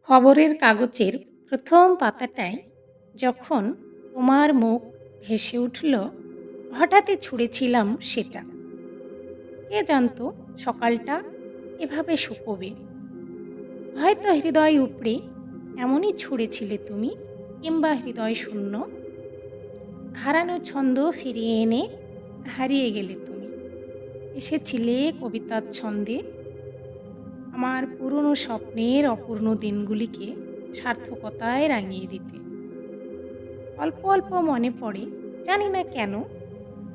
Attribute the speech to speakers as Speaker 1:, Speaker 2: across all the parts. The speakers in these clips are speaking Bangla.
Speaker 1: খবরের কাগজের প্রথম পাতাটায় যখন তোমার মুখ ভেসে উঠল, হঠাৎই ছুঁড়েছিলাম সেটা। কে জানতো সকালটা এভাবে শুকোবে। হয়তো হৃদয় উপড়ে এমনই ছুঁড়েছিলে তুমি, কিংবা হৃদয় শূন্য হারানো ছন্দ ফিরিয়ে এনে হারিয়ে গেলে তুমি। এসেছিলে কবিতার ছন্দে আমার পুরনো স্বপ্নের অপূর্ণ দিনগুলিকে সার্থকতায় রাঙিয়ে দিতে। অল্প অল্প মনে পড়ে, জানি না কেন,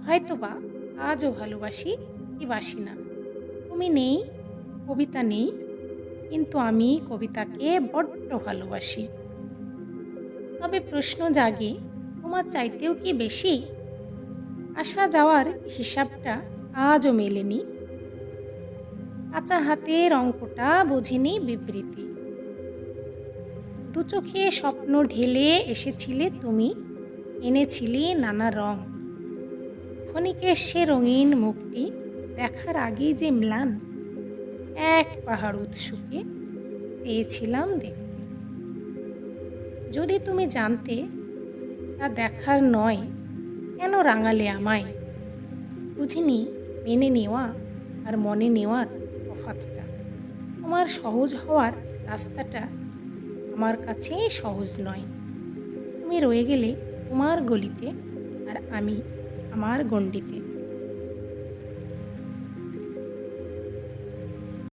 Speaker 1: হয়তোবা আজও ভালোবাসি কি বাসি না। তুমি নেই, কবিতা নেই, কিন্তু আমি কবিতাকে বড্ড ভালোবাসি। তবে প্রশ্ন জাগে, তোমার চাইতেও কি বেশি? আসা যাওয়ার হিসাবটা আজও মেলেনি। কাঁচা হাতের অঙ্কটা বোঝেনি বিবৃতি। দু চোখে স্বপ্ন ঢেলে এসেছিলে তুমি, এনেছিলে নানা রং। ক্ষণিকের সে রঙিন মুখটি দেখার আগেই যে ম্লান, এক পাহাড় উৎসুকে চেয়েছিলাম দেখতে। যদি তুমি জানতে তা দেখার নয়, কেন রাঙালে আমায়? বুঝিনি মেনে নেওয়া আর মনে নেওয়ার তফাৎটা। তোমার সহজ হওয়ার রাস্তাটা আমার কাছে সহজ নয়। তুমি রয়ে গেলে তোমার গলিতে, আর আমি আমার গণ্ডিতে।